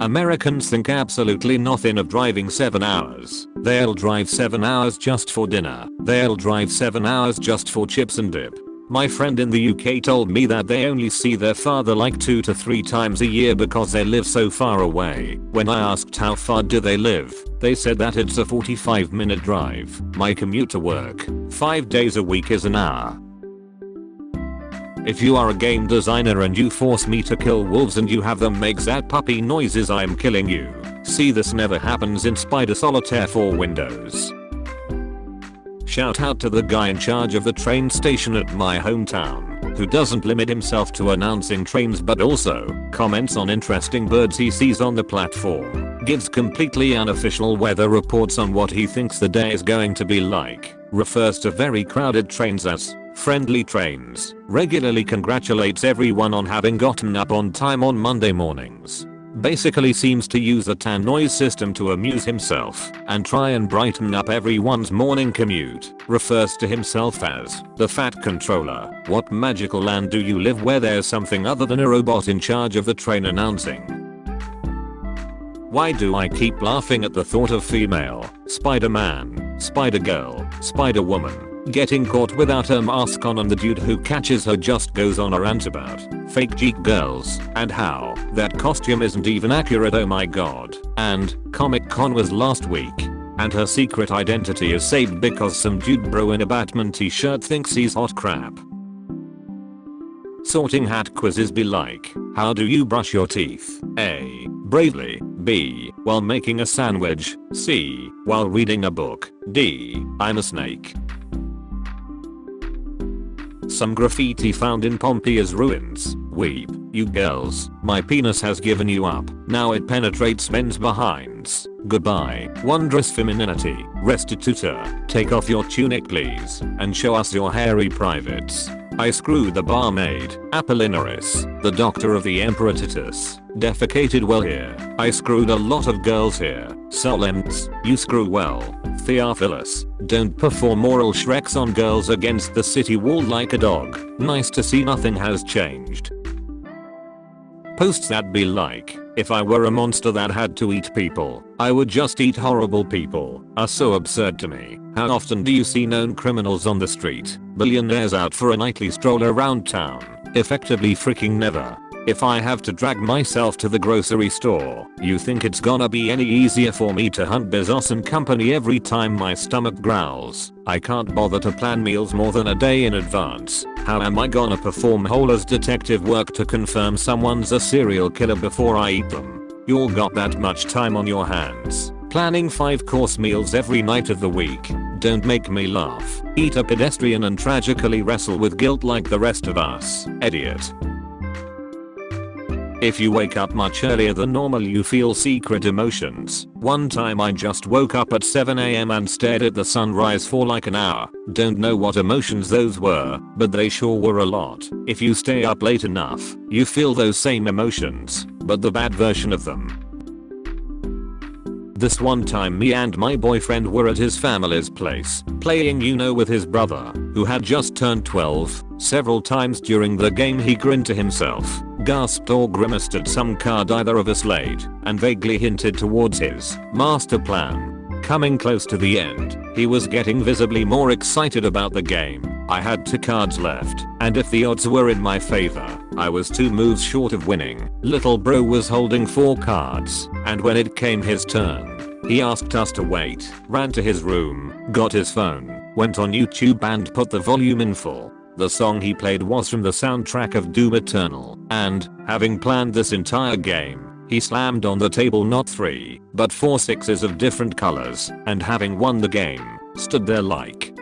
Americans think absolutely nothing of driving 7 hours. They'll drive 7 hours just for dinner. They'll drive 7 hours just for chips and dip. My friend in the UK told me that they only see their father like 2 to 3 times a year because they live so far away. When I asked how far do they live, they said that it's a 45-minute drive. My commute to work, 5 days a week, is an hour. If you are a game designer and you force me to kill wolves and you have them make that puppy noises, I am killing you. See, this never happens in Spider Solitaire for Windows. Shout out to the guy in charge of the train station at my hometown, who doesn't limit himself to announcing trains but also comments on interesting birds he sees on the platform, gives completely unofficial weather reports on what he thinks the day is going to be like, refers to very crowded trains as friendly trains, regularly congratulates everyone on having gotten up on time on Monday mornings. Basically seems to use the tan noise system to amuse himself and try and brighten up everyone's morning commute. Refers to himself as the Fat Controller. What magical land do you live where there's something other than a robot in charge of the train announcing? Why do I keep laughing at the thought of female Spider-Man, Spider-Girl, Spider-Woman getting caught without her mask on, and the dude who catches her just goes on a rant about fake geek girls and how that costume isn't even accurate, oh my god. And Comic-Con was last week and her secret identity is saved because some dude bro in a Batman t-shirt thinks he's hot crap. Sorting hat quizzes be like, how do you brush your teeth? A. Bravely. B. While making a sandwich. C. While reading a book. D. I'm a snake. Some graffiti found in Pompeii's ruins. Weep, you girls, my penis has given you up. Now it penetrates men's behinds. Goodbye, wondrous femininity. Restituta, take off your tunic please, and show us your hairy privates. I screwed the barmaid, Apollinaris, the doctor of the Emperor Titus. Defecated well here. I screwed a lot of girls here. Solemns, you screw well. Theophilus, don't perform oral shreks on girls against the city wall like a dog. Nice to see nothing has changed. Posts that be like, if I were a monster that had to eat people, I would just eat horrible people, are so absurd to me. How often do you see known criminals on the street? Billionaires out for a nightly stroll around town? Effectively freaking never. If I have to drag myself to the grocery store, you think it's gonna be any easier for me to hunt Bezos and company every time my stomach growls? I can't bother to plan meals more than a day in advance. How am I gonna perform Holer's detective work to confirm someone's a serial killer before I eat them? You all got that much time on your hands. Planning 5-course meals every night of the week. Don't make me laugh. Eat a pedestrian and tragically wrestle with guilt like the rest of us. Idiot. If you wake up much earlier than normal, you feel secret emotions. One time I just woke up at 7 AM and stared at the sunrise for like an hour. Don't know what emotions those were, but they sure were a lot. If you stay up late enough, you feel those same emotions, but the bad version of them. This one time me and my boyfriend were at his family's place, playing Uno with his brother, who had just turned 12. Several times during the game he grinned to himself, gasped or grimaced at some card either of us laid, and vaguely hinted towards his master plan. Coming close to the end, he was getting visibly more excited about the game. I had 2 cards left, and if the odds were in my favor, I was 2 moves short of winning. Little bro was holding 4 cards, and when it came his turn, he asked us to wait, ran to his room, got his phone, went on YouTube and put the volume in full. The song he played was from the soundtrack of Doom Eternal, and, having planned this entire game, he slammed on the table not 3, but 4 sixes of different colors, and having won the game, stood there like,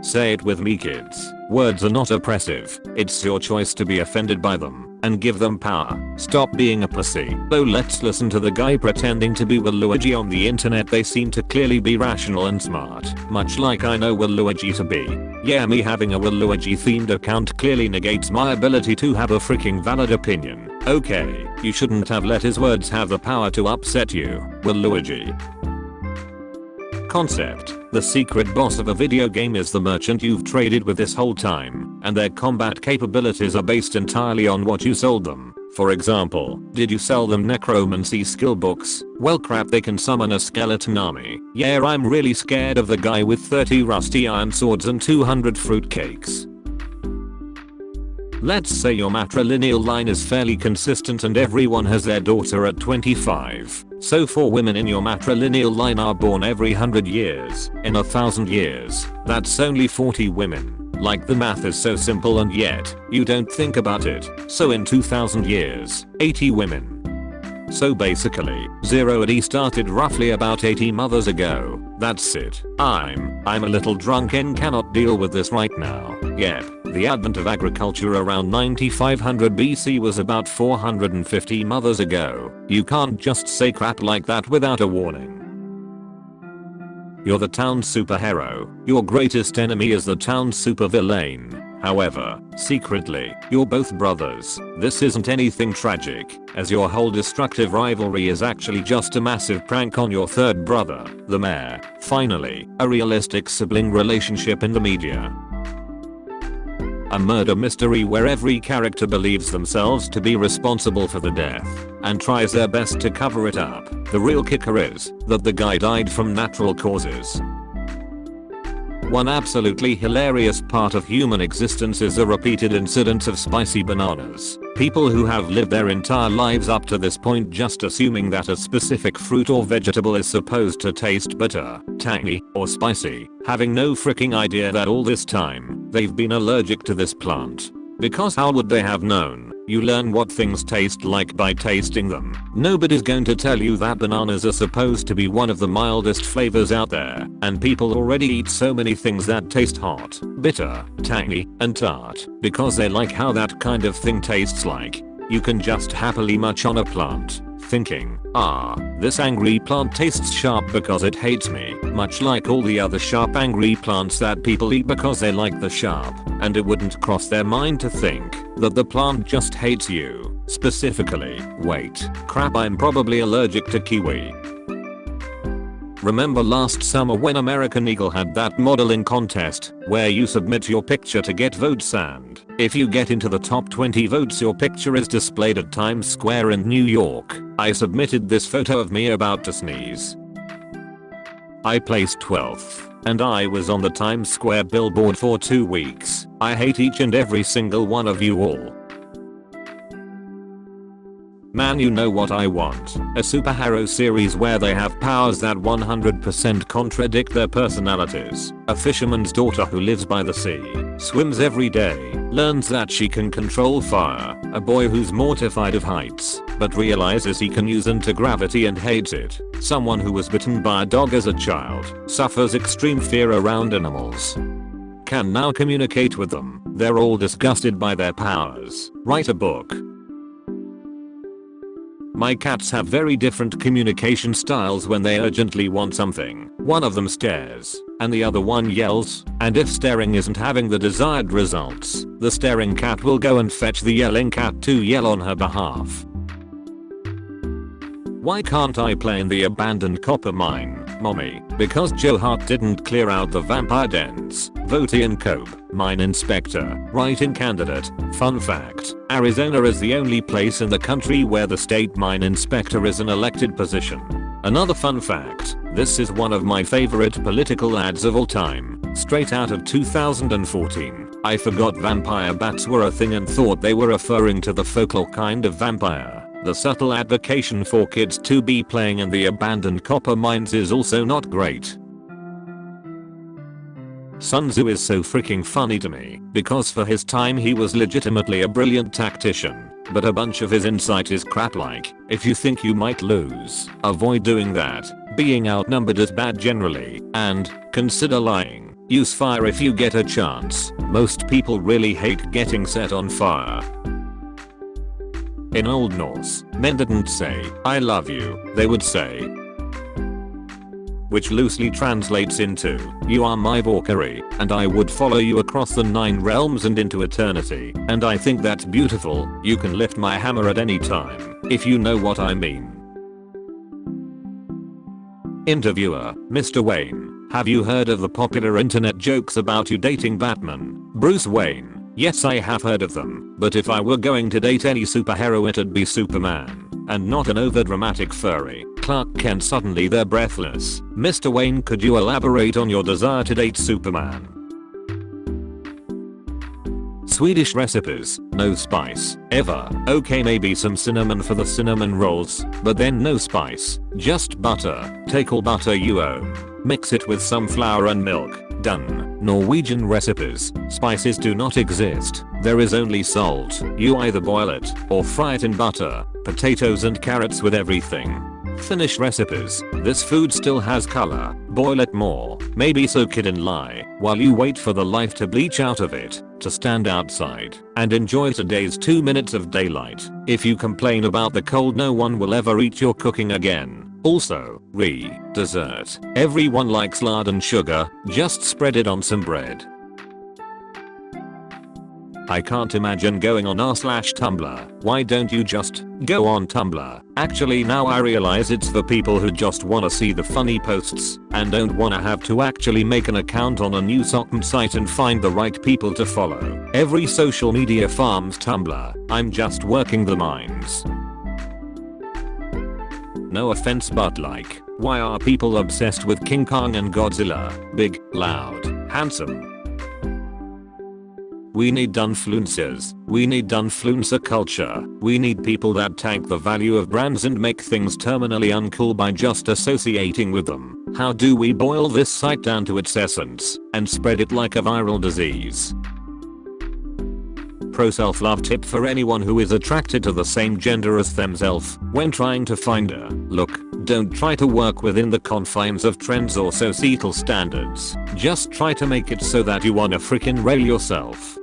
say it with me kids, words are not oppressive, it's your choice to be offended by them, and give them power. Stop being a pussy. So let's listen to the guy pretending to be Waluigi on the internet. They seem to clearly be rational and smart, much like I know Waluigi to be. Yeah, me having a Waluigi themed account clearly negates my ability to have a freaking valid opinion. Okay, you shouldn't have let his words have the power to upset you, Waluigi. Concept: the secret boss of a video game is the merchant you've traded with this whole time, and their combat capabilities are based entirely on what you sold them. For example, did you sell them necromancy skill books? Well crap, they can summon a skeleton army. Yeah, I'm really scared of the guy with 30 rusty iron swords and 200 fruitcakes. Let's say your matrilineal line is fairly consistent and everyone has their daughter at 25. So 4 women in your matrilineal line are born every 100 years. In 1,000 years, that's only 40 women. Like, the math is so simple and yet, you don't think about it. So in 2,000 years, 80 women. So basically, 0 started roughly about 80 mothers ago. That's it. I'm a little drunk and cannot deal with this right now. Yep, the advent of agriculture around 9500 BC was about 450 mothers ago. You can't just say crap like that without a warning. You're the town superhero. Your greatest enemy is the town supervillain. However, secretly, you're both brothers. This isn't anything tragic, as your whole destructive rivalry is actually just a massive prank on your third brother, the mayor. Finally, a realistic sibling relationship in the media. A murder mystery where every character believes themselves to be responsible for the death and tries their best to cover it up. The real kicker is that the guy died from natural causes. One absolutely hilarious part of human existence is the repeated incidence of spicy bananas. People who have lived their entire lives up to this point just assuming that a specific fruit or vegetable is supposed to taste bitter, tangy, or spicy, having no freaking idea that all this time, they've been allergic to this plant. Because how would they have known? You learn what things taste like by tasting them. Nobody's going to tell you that bananas are supposed to be one of the mildest flavors out there, and people already eat so many things that taste hot, bitter, tangy, and tart, because they like how that kind of thing tastes like. You can just happily munch on a plant, thinking, this angry plant tastes sharp because it hates me, much like all the other sharp angry plants that people eat because they like the sharp, and it wouldn't cross their mind to think that the plant just hates you. Specifically, wait, crap, I'm probably allergic to kiwi. Remember last summer when American Eagle had that modeling contest where you submit your picture to get votes, and if you get into the top 20 votes your picture is displayed at Times Square in New York? I submitted this photo of me about to sneeze. I placed 12th, and I was on the Times Square billboard for 2 weeks. I hate each and every single one of you all. Man, you know what I want? A superhero series where they have powers that 100% contradict their personalities. A fisherman's daughter who lives by the sea, swims every day, learns that she can control fire. A boy who's mortified of heights, but realizes he can use anti-gravity and hates it. Someone who was bitten by a dog as a child, suffers extreme fear around animals, can now communicate with them. They're all disgusted by their powers. Write a book. My cats have very different communication styles when they urgently want something. One of them stares, and the other one yells, and if staring isn't having the desired results, the staring cat will go and fetch the yelling cat to yell on her behalf. Why can't I play in the abandoned copper mine, mommy? Because Joe Hart didn't clear out the vampire dens. Vote Ian Cope, mine inspector, write-in candidate. Fun fact, Arizona is the only place in the country where the state mine inspector is an elected position. Another fun fact, this is one of my favorite political ads of all time, straight out of 2014. I forgot vampire bats were a thing and thought they were referring to the folklore kind of vampire. The subtle advocation for kids to be playing in the abandoned copper mines is also not great. Sun Tzu is so freaking funny to me, because for his time he was legitimately a brilliant tactician, but a bunch of his insight is crap, like, if you think you might lose, avoid doing that, being outnumbered is bad generally, and consider lying, use fire if you get a chance. Most people really hate getting set on fire. In Old Norse, men didn't say, I love you, they would say, which loosely translates into, you are my Valkyrie, and I would follow you across the 9 realms and into eternity. And I think that's beautiful. You can lift my hammer at any time, if you know what I mean. Interviewer, Mr. Wayne, have you heard of the popular internet jokes about you dating Batman, Bruce Wayne? Yes, I have heard of them, but if I were going to date any superhero it'd be Superman. And not an overdramatic furry. Clark Kent. Suddenly they're breathless. Mr. Wayne, could you elaborate on your desire to date Superman? Swedish recipes, no spice, ever. Okay, maybe some cinnamon for the cinnamon rolls, but then no spice, just butter. Take all butter you own. Mix it with some flour and milk. Done. Norwegian recipes, spices do not exist. There is only salt. You either boil it or fry it in butter, potatoes and carrots with everything. Finnish recipes, this food still has color. Boil it more, maybe soak it in lye, while you wait for the life to bleach out of it, to stand outside and enjoy today's 2 minutes of daylight. If you complain about the cold, no one will ever eat your cooking again. Also, dessert. Everyone likes lard and sugar, just spread it on some bread. I can't imagine going on r/Tumblr. Why don't you just go on Tumblr? Actually, now I realize it's for people who just wanna see the funny posts and don't wanna have to actually make an account on a new socm site and find the right people to follow. Every social media farms Tumblr. I'm just working the mines. No offense, but like, why are people obsessed with King Kong and Godzilla? Big, loud, handsome. We need influencers. We need influencer culture. We need people that tank the value of brands and make things terminally uncool by just associating with them. How do we boil this site down to its essence and spread it like a viral disease? Pro self-love tip for anyone who is attracted to the same gender as themselves when trying to find a look. Don't try to work within the confines of trends or societal standards. Just try to make it so that you wanna freaking rail yourself.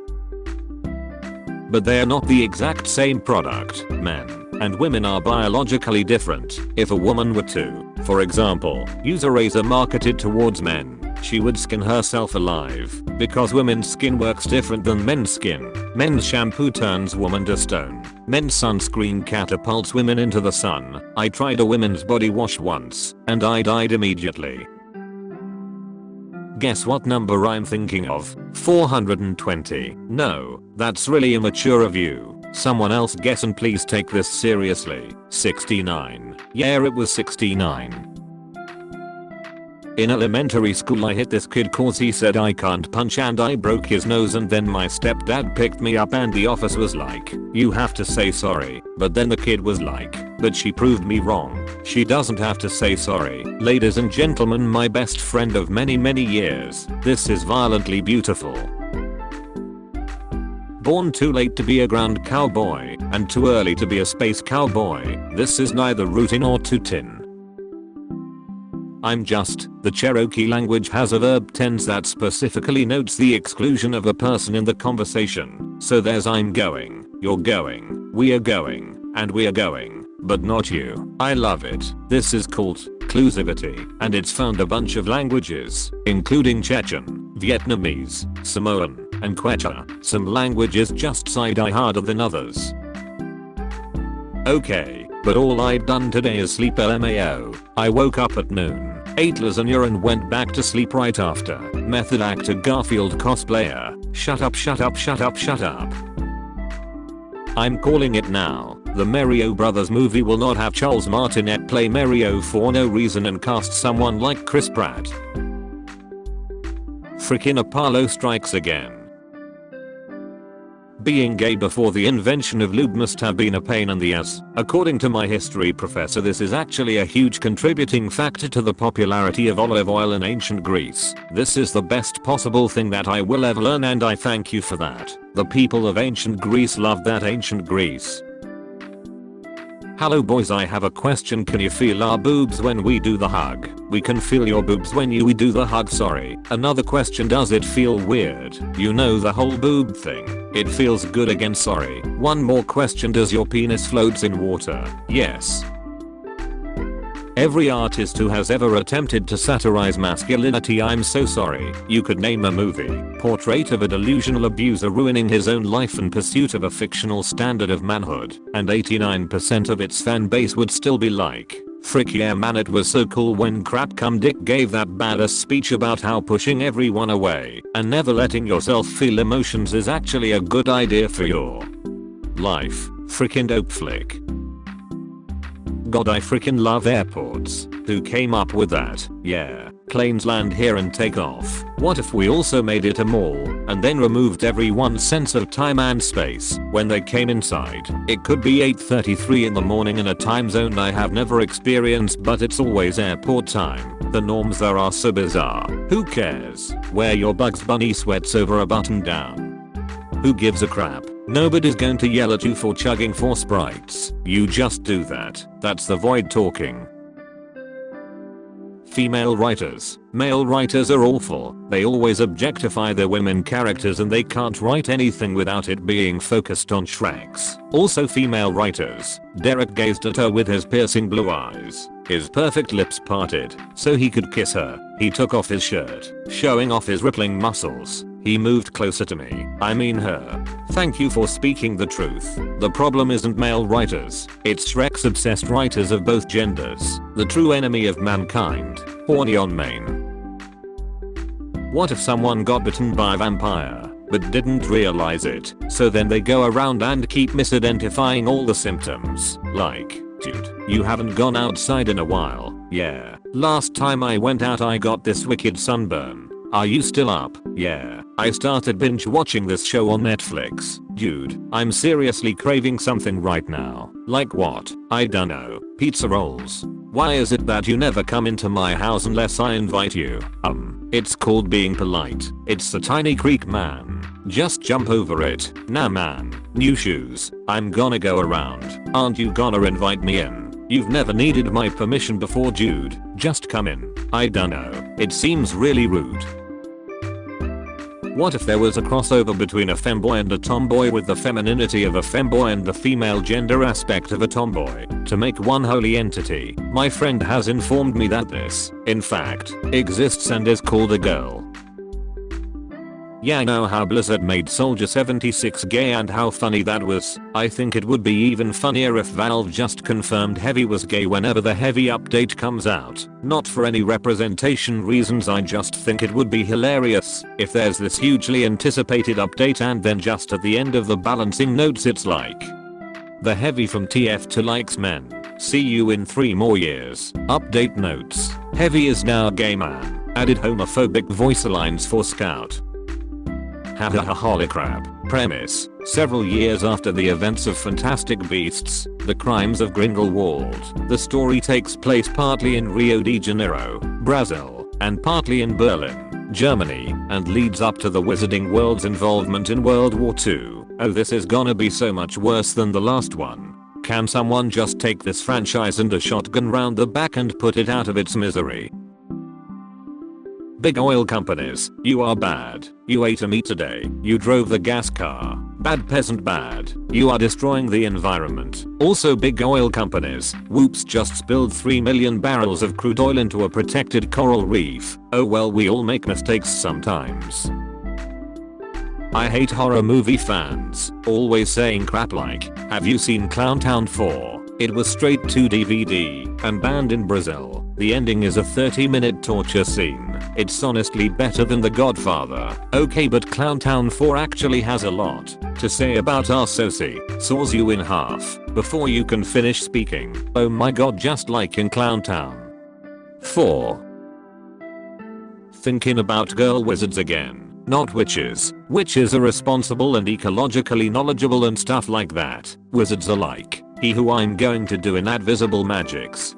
But they're not the exact same product. Men and women are biologically different. If a woman were to, for example, use a razor marketed towards men, she would skin herself alive, because women's skin works different than men's skin. Men's shampoo turns woman to stone. Men's sunscreen catapults women into the sun. I tried a women's body wash once, and I died immediately. Guess what number I'm thinking of? 420. No, that's really immature of you. Someone else guess and please take this seriously. 69. Yeah, it was 69. In elementary school I hit this kid cause he said I can't punch and I broke his nose, and then my stepdad picked me up and the officer was like, you have to say sorry. But then the kid was like, but she proved me wrong. She doesn't have to say sorry. Ladies and gentlemen, my best friend of many years. This is violently beautiful. Born too late to be a ground cowboy and too early to be a space cowboy. This is neither rootin' or tootin'. I'm just, the Cherokee language has a verb tense that specifically notes the exclusion of a person in the conversation. So there's I'm going, you're going, we are going, and we are going, but not you. I love it. This is called inclusivity, and it's found a bunch of languages, including Chechen, Vietnamese, Samoan, and Quechua. Some languages just die harder than others. Okay, but all I've done today is sleep LMAO. I woke up at noon, ate lasagna and went back to sleep right after. Method actor Garfield cosplayer. Shut up, shut up, shut up, shut up. I'm calling it now. The Mario Brothers movie will not have Charles Martinet play Mario for no reason and cast someone like Chris Pratt. Frickin' Apollo strikes again. Being gay before the invention of lube must have been a pain in the ass. According to my history professor, this is actually a huge contributing factor to the popularity of olive oil in ancient Greece. This is the best possible thing that I will ever learn, and I thank you for that. The people of ancient Greece loved that ancient Greece. Hello boys, I have a question. Can you feel our boobs when we do the hug? We can feel your boobs when we do the hug, sorry. Another question, does it feel weird? You know, the whole boob thing. It feels good again, sorry. One more question, does your penis floats in water? Yes. Every artist who has ever attempted to satirize masculinity, I'm so sorry. You could name a movie, portrait of a delusional abuser ruining his own life in pursuit of a fictional standard of manhood, and 89% of its fan base would still be like, Frick yeah man, it was so cool when Crap Cum Dick gave that badass speech about how pushing everyone away and never letting yourself feel emotions is actually a good idea for your life. Frickin' dope flick. God, I frickin' love airports. Who came up with that? Yeah, planes land here and take off. What if we also made it a mall and then removed everyone's sense of time and space when they came inside? It could be 8:33 in the morning in a time zone I have never experienced, but it's always airport time. The norms there are so bizarre. Who cares? Wear your Bugs Bunny sweats over a button down. Who gives a crap? Nobody's going to yell at you for chugging 4 Sprites. You just do that. That's the void talking. Female writers. Male writers are awful. They always objectify their women characters and they can't write anything without it being focused on Shreks. Also female writers. Derek gazed at her with his piercing blue eyes. His perfect lips parted so he could kiss her. He took off his shirt, showing off his rippling muscles. He moved closer to me. I mean her. Thank you for speaking the truth. The problem isn't male writers. It's Shrek's obsessed writers of both genders. The true enemy of mankind. Horny on main. What if someone got bitten by a vampire but didn't realize it? So then they go around and keep misidentifying all the symptoms. Like, dude, you haven't gone outside in a while. Yeah. Last time I went out I got this wicked sunburn. Are you still up? Yeah. I started binge watching this show on Netflix. Dude, I'm seriously craving something right now. Like what? I dunno. Pizza rolls. Why is it that you never come into my house unless I invite you? It's called being polite. It's the tiny creek man. Just jump over it. Nah man. New shoes. I'm gonna go around. Aren't you gonna invite me in? You've never needed my permission before, dude. Just come in. I dunno. It seems really rude. What if there was a crossover between a femboy and a tomboy with the femininity of a femboy and the female gender aspect of a tomboy to make one holy entity? My friend has informed me that this, in fact, exists and is called a girl. Yeah, I know how Blizzard made Soldier 76 gay and how funny that was. I think it would be even funnier if Valve just confirmed Heavy was gay whenever the Heavy update comes out. Not for any representation reasons, I just think it would be hilarious if there's this hugely anticipated update and then just at the end of the balancing notes it's like, the Heavy from TF to likes men. See you in 3 more years. Update notes. Heavy is now a gay man. Added homophobic voice lines for Scout. Hahaha, holy crap. Premise. Several years after the events of Fantastic Beasts, The Crimes of Grindelwald, the story takes place partly in Rio de Janeiro, Brazil, and partly in Berlin, Germany, and leads up to the Wizarding World's involvement in World War II. Oh, this is gonna be so much worse than the last one. Can someone just take this franchise and a shotgun round the back and put it out of its misery? Big oil companies, you are bad. You ate a meat today. You drove the gas car. Bad peasant bad. You are destroying the environment. Also big oil companies, whoops, just spilled 3 million barrels of crude oil into a protected coral reef. Oh well, we all make mistakes sometimes. I hate horror movie fans, always saying crap like, have you seen Clowntown 4? It was straight to DVD and banned in Brazil. The ending is a 30-minute torture scene. It's honestly better than The Godfather. Okay, but Clowntown 4 actually has a lot to say about our soci. Saws you in half before you can finish speaking. Oh my god, just like in Clowntown 4. Thinking about girl wizards again. Not witches. Witches are responsible and ecologically knowledgeable and stuff like that. Wizards are like, he who I'm going to do in Invisible Magics.